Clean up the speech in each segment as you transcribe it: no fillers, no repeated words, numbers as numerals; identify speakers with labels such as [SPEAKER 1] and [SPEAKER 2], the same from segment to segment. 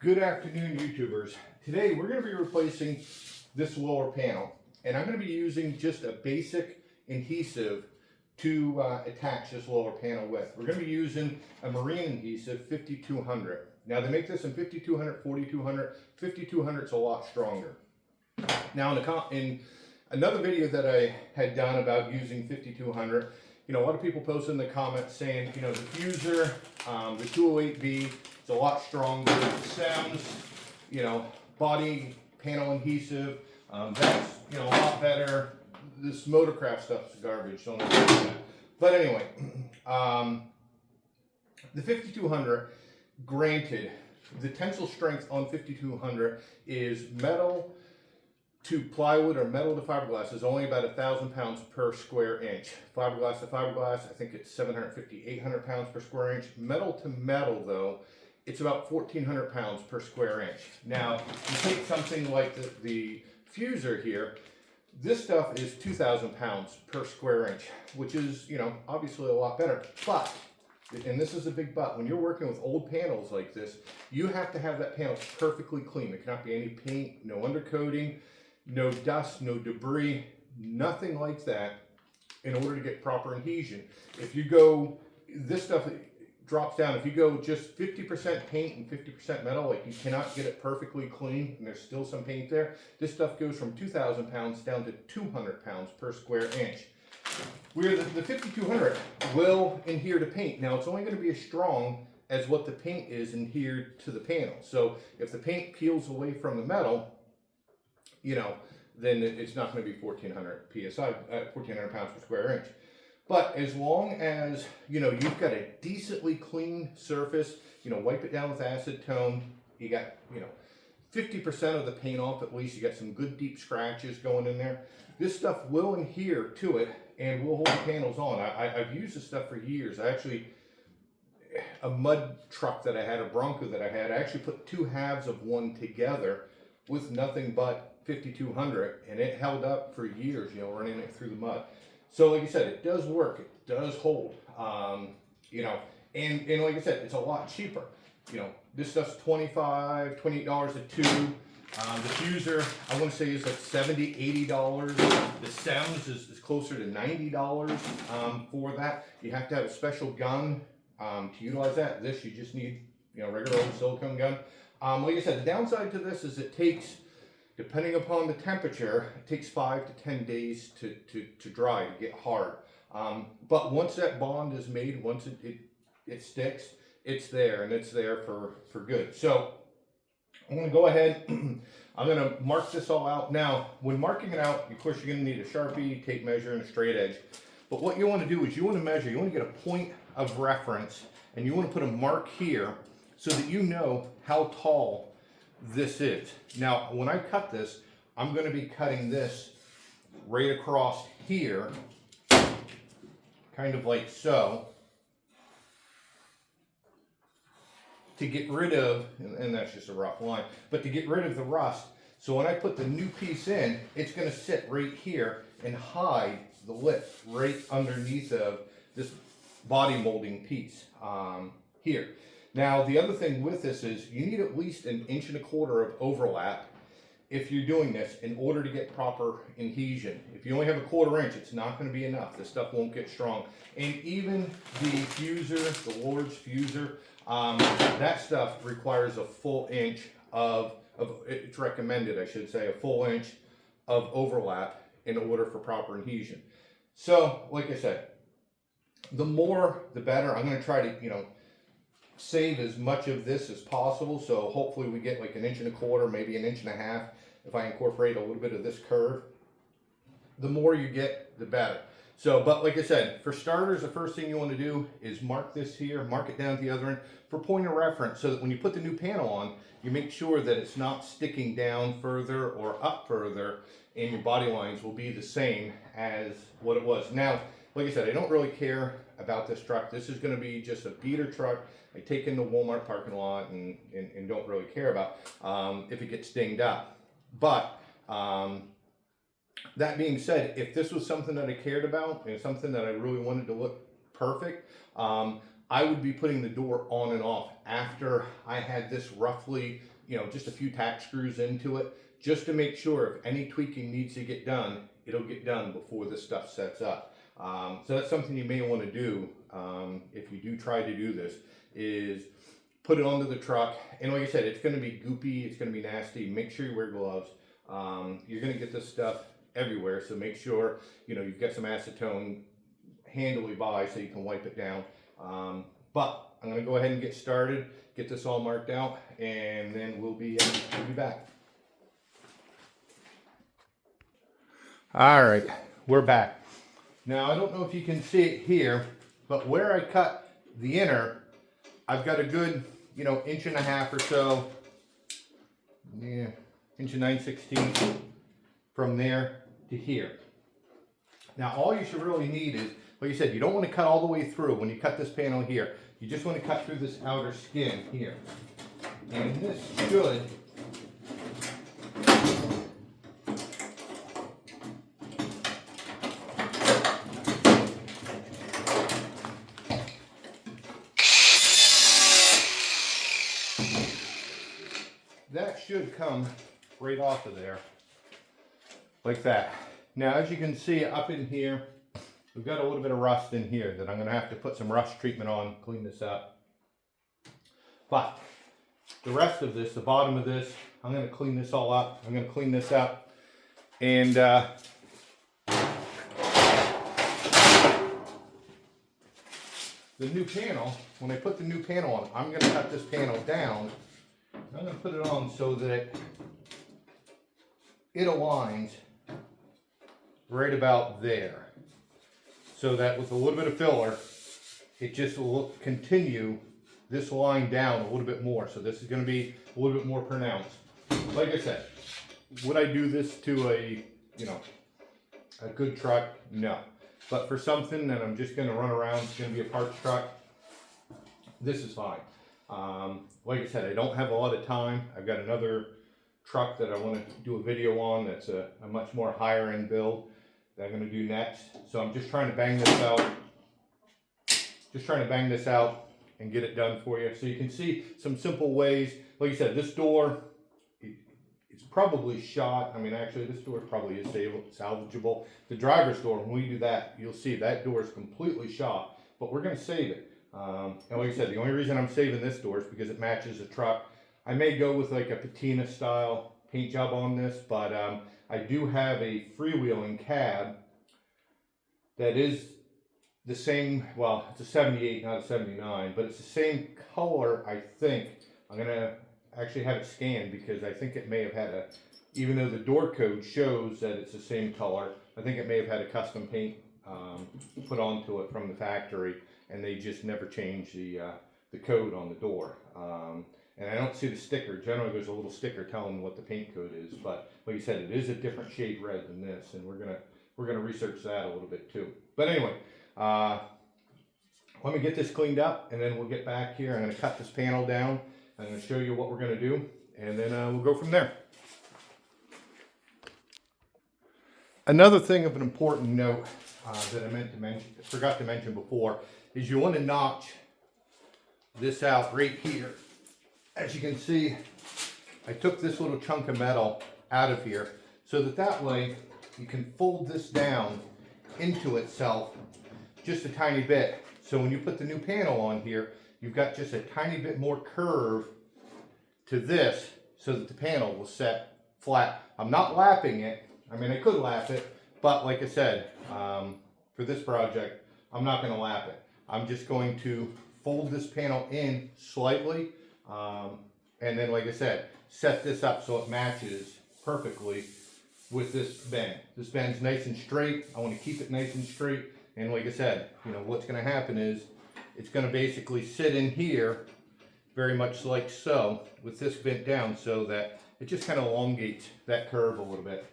[SPEAKER 1] Good afternoon, YouTubers. Today we're going to be replacing this lower panel, and I'm going to be using just a basic adhesive to attach this lower panel with. We're going to be using a marine adhesive 5200. Now they make this in 5200, 4200. 5200 is a lot stronger. Now in another video that I had done about using 5200, a lot of people posted in the comments saying, the fuser, the 208B, is a lot stronger. It sounds, body panel adhesive, that's, a lot better. This Motorcraft stuff's garbage, don't understand that. But anyway, the 5200, granted, the tensile strength on 5200 is metal to plywood or metal to fiberglass is only about 1,000 pounds per square inch. Fiberglass to fiberglass, I think it's 750, 800 pounds per square inch. Metal to metal, though, it's about 1,400 pounds per square inch. Now, you take something like the fuser here, this stuff is 2,000 pounds per square inch, which is, obviously a lot better. But, and this is a big but, when you're working with old panels like this, you have to have that panel perfectly clean. There cannot be any paint, no undercoating, no dust, no debris, nothing like that in order to get proper adhesion. If you go, this stuff drops down. If you go just 50% paint and 50% metal, like you cannot get it perfectly clean and there's still some paint there. This stuff goes from 2,000 pounds down to 200 pounds per square inch. Where the 5200 will adhere to paint. Now it's only going to be as strong as what the paint is adhered to the panel. So if the paint peels away from the metal, then it's not going to be 1,400 psi, 1,400 pounds per square inch. But as long as, you've got a decently clean surface, wipe it down with acetone, you got, 50% of the paint off at least, you got some good deep scratches going in there. This stuff will adhere to it and will hold the panels on. I've used this stuff for years. A mud truck that I had, a Bronco that I had, I actually put two halves of one together with nothing but 5200, and it held up for years, running it through the mud. So like I said, it does work, it does hold, and like I said, it's a lot cheaper. This stuff's $25, $28 a tube. The fuser, I want to say, is like $70, $80. The SEMS is closer to $90 for that. You have to have a special gun to utilize that. This, you just need, regular old silicone gun. Like I said, the downside to this is it takes, depending upon the temperature, it takes 5 to 10 days to dry, to get hard. But once that bond is made, once it sticks, it's there, and it's there for good. So I'm going to go ahead, I'm going to mark this all out. Now, when marking it out, of course, you're going to need a Sharpie, tape measure, and a straight edge. But what you want to do is you want to measure, you want to get a point of reference, and you want to put a mark here so that you know how tall this is. Now, when I cut this, I'm going to be cutting this right across here, kind of like so, to get rid of, and that's just a rough line, but to get rid of the rust. So when I put the new piece in, it's going to sit right here and hide the lip right underneath of this body molding piece here. Now, the other thing with this is you need at least 1.25 inches of overlap if you're doing this in order to get proper adhesion. If you only have 1/4 inch, it's not going to be enough. This stuff won't get strong. And even the fuser, the Lord's fuser, that stuff requires a full inch of, it's recommended, I should say, a full inch of overlap in order for proper adhesion. So, like I said, the more, the better. I'm going to try to, save as much of this as possible. So hopefully we get like 1.25 inches, maybe 1.5 inches if I incorporate a little bit of this curve. The more you get, the better. So, but like I said, for starters, the first thing you want to do is mark this here, mark it down at the other end for point of reference, so that when you put the new panel on, you make sure that it's not sticking down further or up further, and your body lines will be the same as what it was. Now, like I said, I don't really care about this truck. This is going to be just a beater truck I take in the Walmart parking lot and don't really care about if it gets dinged up. But that being said, if this was something that I cared about and something that I really wanted to look perfect, I would be putting the door on and off after I had this roughly, you know, just a few tack screws into it, just to make sure if any tweaking needs to get done, it'll get done before this stuff sets up. So that's something you may want to do if you do try to do this, is put it onto the truck. And like I said, it's going to be goopy, it's going to be nasty. Make sure you wear gloves. You're going to get this stuff everywhere, so make sure, you know, you've got some acetone handily by so you can wipe it down. But I'm going to go ahead and get started, get this all marked out, and then we'll be back. All right, we're back. Now, I don't know if you can see it here, but where I cut the inner, I've got a good, you know, 1.5 inches or so, yeah, 1 9/16 from there to here. Now, all you should really need is, like you said, you don't want to cut all the way through when you cut this panel here. You just want to cut through this outer skin here. And this should come right off of there like that. Now, as you can see up in here, we've got a little bit of rust in here that I'm going to have to put some rust treatment on, clean this up. But the rest of this, the bottom of this, I'm going to clean this all up. I'm going to clean this up. And the new panel, when I put the new panel on, I'm going to cut this panel down. I'm going to put it on so that it aligns right about there. So that with a little bit of filler, it just will continue this line down a little bit more. So this is going to be a little bit more pronounced. Like I said, would I do this to a, you know, a good truck? No. But for something that I'm just going to run around, it's going to be a parts truck, this is fine. Like I said, I don't have a lot of time. I've got another truck that I want to do a video on that's a much more higher end build that I'm going to do next. So I'm just trying to bang this out. Just trying to bang this out and get it done for you. So you can see some simple ways. Like I said, this door, it's probably shot. I mean, actually, this door probably is salvageable. The driver's door, when we do that, you'll see that door is completely shot, but we're going to save it. And like I said, the only reason I'm saving this door is because it matches the truck. I may go with like a patina style paint job on this, but I do have a freewheeling cab that is the same, well, it's a 78, not a 79, but it's the same color, I think. I'm going to actually have it scanned because I think it may have had even though the door code shows that it's the same color, I think it may have had a custom paint put onto it from the factory, and they just never changed the code on the door. And I don't see the sticker. Generally, there's a little sticker telling what the paint code is, but like you said, it is a different shade red than this, and we're gonna research that a little bit too. But anyway, let me get this cleaned up, and then we'll get back here. I'm gonna cut this panel down. I'm gonna show you what we're gonna do, and then we'll go from there. Another thing of an important note that I forgot to mention before, is you want to notch this out right here. As you can see, I took this little chunk of metal out of here so that way you can fold this down into itself just a tiny bit. So when you put the new panel on here, you've got just a tiny bit more curve to this so that the panel will set flat. I'm not lapping it. I mean, I could lap it, but like I said, for this project, I'm not going to lap it. I'm just going to fold this panel in slightly, and then, like I said, set this up so it matches perfectly with this bend. This bend's nice and straight. I want to keep it nice and straight, and like I said, you know, what's going to happen is it's going to basically sit in here very much like so, with this bent down, so that it just kind of elongates that curve a little bit.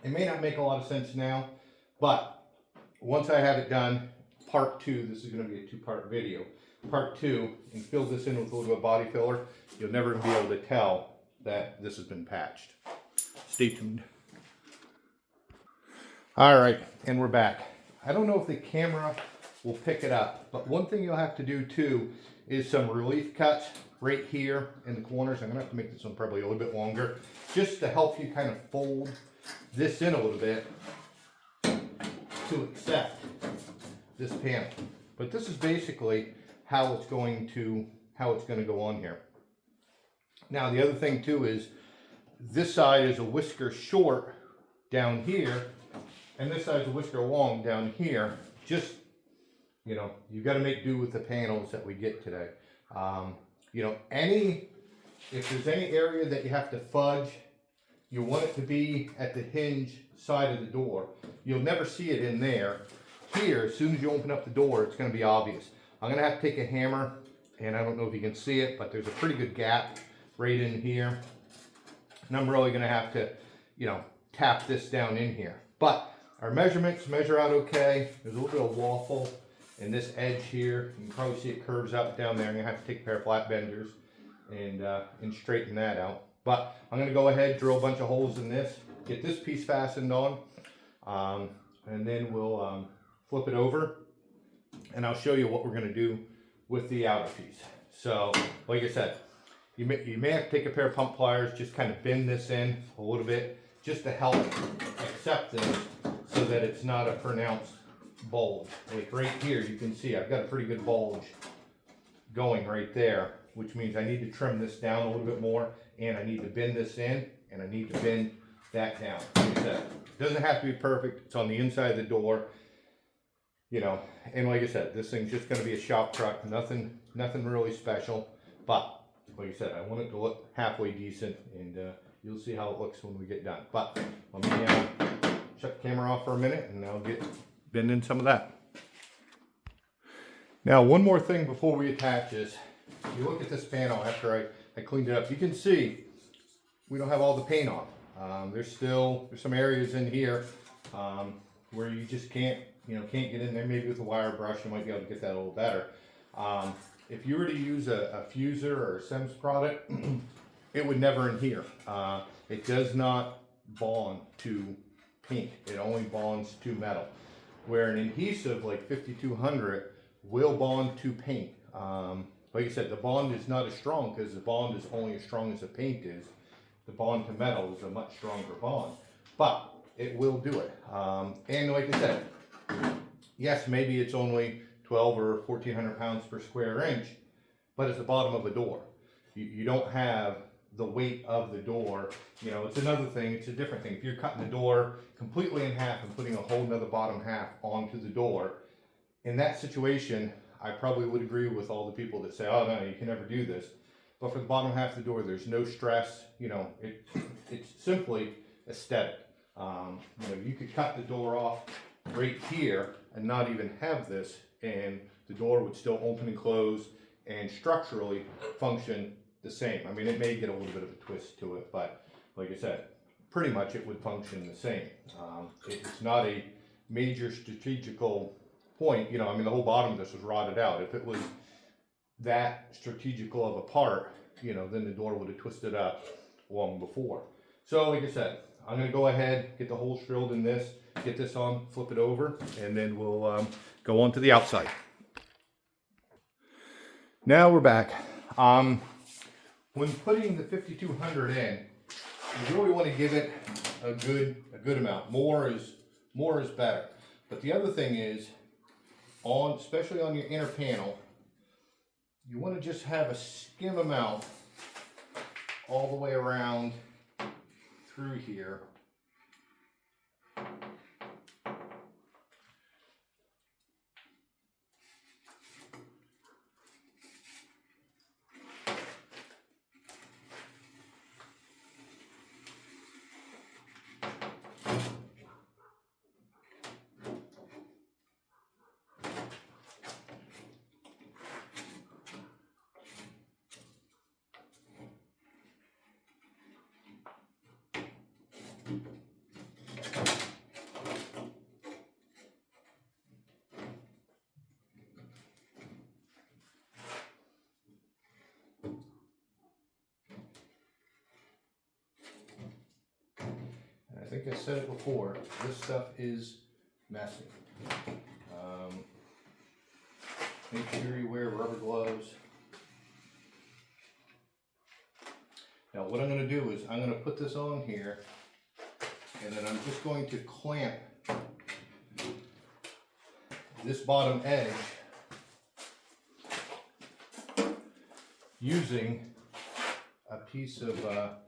[SPEAKER 1] It may not make a lot of sense now, but once I have it done, part two, this is going to be a two-part video. Part two, and fill this in with a little bit of body filler, you'll never be able to tell that this has been patched. Stay tuned. All right, and we're back. I don't know if the camera we'll pick it up. But one thing you'll have to do too is some relief cuts right here in the corners. I'm gonna have to make this one probably a little bit longer, just to help you kind of fold this in a little bit to accept this panel. But this is basically how it's going to go on here. Now the other thing too is this side is a whisker short down here, and this side is a whisker long down here. Just, you know, you got to make do with the panels that we get today. You know, if there's any area that you have to fudge, you want it to be at the hinge side of the door. You'll never see it in there. Here, as soon as you open up the door, it's going to be obvious. I'm going to have to take a hammer, and I don't know if you can see it, but there's a pretty good gap right in here. And I'm really going to have to, you know, tap this down in here. But our measurements measure out okay. There's a little bit of waffle in this edge here. You can probably see it curves out down there. I'm going to have to take a pair of flat benders and straighten that out. But I'm going to go ahead, drill a bunch of holes in this, get this piece fastened on, and then we'll flip it over, and I'll show you what we're going to do with the outer piece. So, like I said, you may have to take a pair of pump pliers, just kind of bend this in a little bit, just to help accept this so that it's not a pronounced bulge. Like right here, you can see I've got a pretty good bulge going right there, which means I need to trim this down a little bit more, and I need to bend this in, and I need to bend that down. Like I said, it doesn't have to be perfect. It's on the inside of the door, you know, and like I said, this thing's just going to be a shop truck, nothing really special. But like I said, I want it to look halfway decent, and you'll see how it looks when we get done. But let me shut the camera off for a minute, and I'll get bending some of that. Now, one more thing before we attach this. If you look at this panel after I cleaned it up, you can see we don't have all the paint on. There's some areas in here where you just can't get in there. Maybe with a wire brush you might be able to get that a little better. If you were to use a fuser or a Sims product, it would never adhere. It does not bond to paint. It only bonds to metal. Where an adhesive like 5200 will bond to paint. Like I said, the bond is not as strong because the bond is only as strong as the paint is. The bond to metal is a much stronger bond, but it will do it. And like I said, yes, maybe it's only 12 or 1400 pounds per square inch, but it's the bottom of a door. You don't have the weight of the door. You know, it's another thing, it's a different thing. If you're cutting the door completely in half and putting a whole nother bottom half onto the door, in that situation, I probably would agree with all the people that say, oh no, you can never do this. But for the bottom half of the door, there's no stress. You know, it's simply aesthetic. You know, you could cut the door off right here and not even have this, and the door would still open and close and structurally function the same. I mean, it may get a little bit of a twist to it, but like I said, pretty much it would function the same. It's not a major strategical point. You know, I mean, the whole bottom of this was rotted out. If it was that strategical of a part, you know, then the door would have twisted up long before. So like I said, I'm going to go ahead, get the holes drilled in this, get this on, flip it over, and then we'll go on to the outside. Now we're back. When putting the 5200 in, you really want to give it a good amount. More is better. But the other thing is, especially on your inner panel, you want to just have a skim amount all the way around through here. I think I said it before, this stuff is messy. Make sure you wear rubber gloves. Now what I'm going to do is I'm going to put this on here, and then I'm just going to clamp this bottom edge using a piece of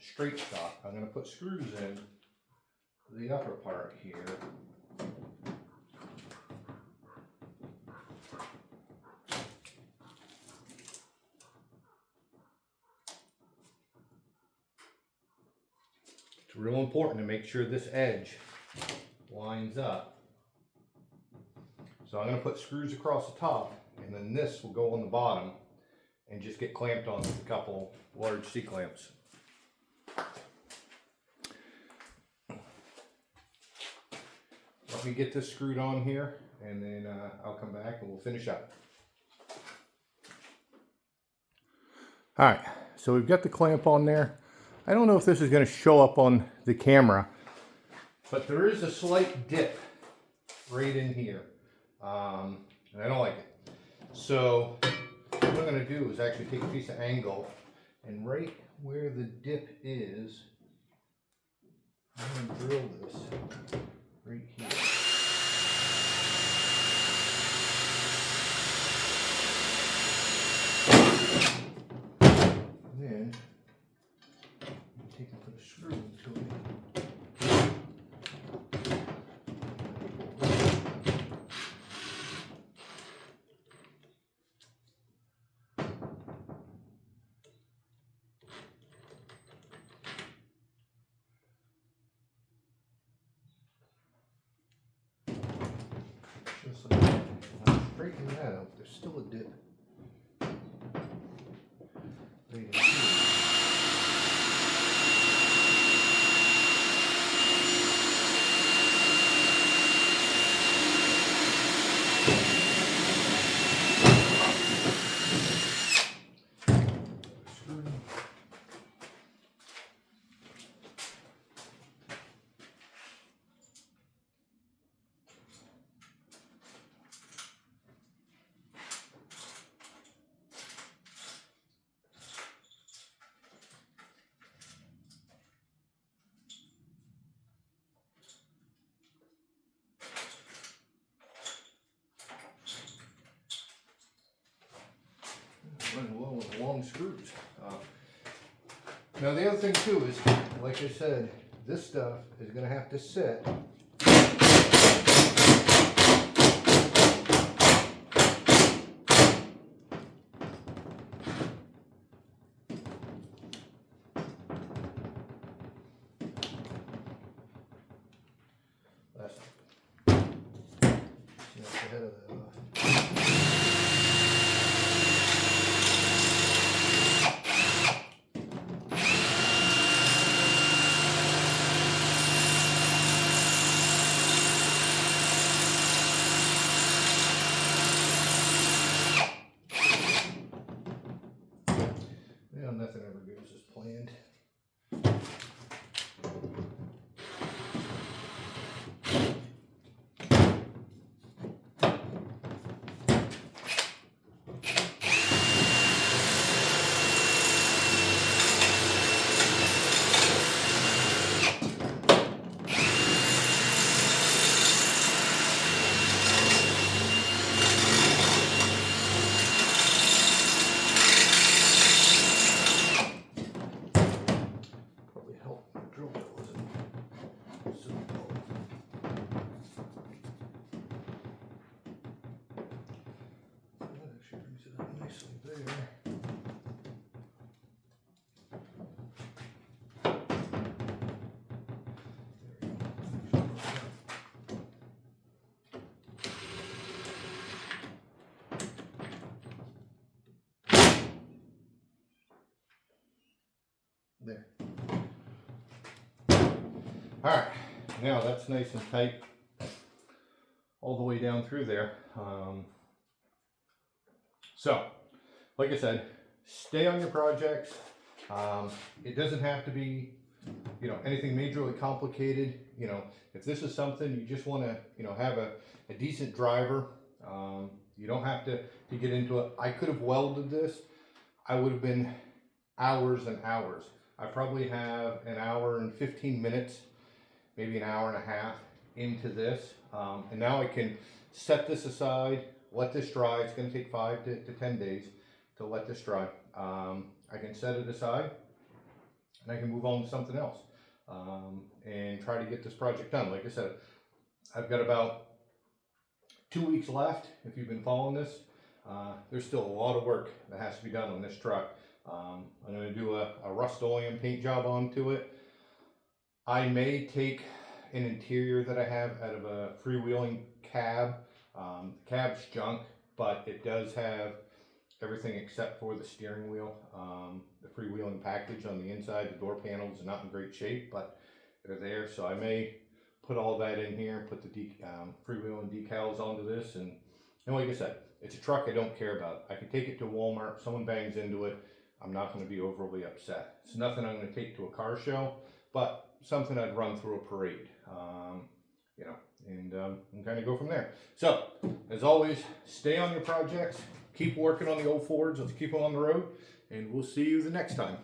[SPEAKER 1] straight stock. I'm going to put screws in the upper part here. It's real important to make sure this edge lines up. So I'm going to put screws across the top, and then this will go on the bottom and just get clamped on with a couple large C-clamps. Let me get this screwed on here, and then I'll come back and we'll finish up. Alright, so we've got the clamp on there. I don't know if this is going to show up on the camera, but there is a slight dip right in here, and I don't like it. So what I'm going to do is actually take a piece of angle, and right where the dip is, I'm going to drill this right here. Then take and put a screw into it. Just like that. Now straighten that out. There's still a dip right in here. Running low with long screws. Now the other thing too is, like I said, this stuff is going to have to sit. That's the head of that off. Nothing ever goes as planned. There. All right, now that's nice and tight all the way down through there. So, like I said, stay on your projects. It doesn't have to be, anything majorly complicated. If this is something you just want to, have a decent driver, You don't have to get into it. I could have welded this. I would have been hours and hours. I probably have an hour and 15 minutes, maybe an hour and a half into this. And now I can set this aside, let this dry. It's going to take 5 to 10 days to let this dry. I can set it aside and I can move on to something else and try to get this project done. Like I said, I've got about 2 weeks left. If you've been following this, there's still a lot of work that has to be done on this truck. I'm going to do a Rust-Oleum paint job onto it. I may take an interior that I have out of a freewheeling cab. The cab's junk, but it does have everything except for the steering wheel. The freewheeling package on the inside, the door panels are not in great shape, but they're there. So I may put all that in here, put the freewheeling decals onto this, and like I said, it's a truck I don't care about. I can take it to Walmart, someone bangs into it, I'm not going to be overly upset. It's nothing I'm going to take to a car show, but something I'd run through a parade, you know, and kind of go from there. So, as always, stay on your projects, keep working on the old Fords, let's keep them on the road, and we'll see you the next time.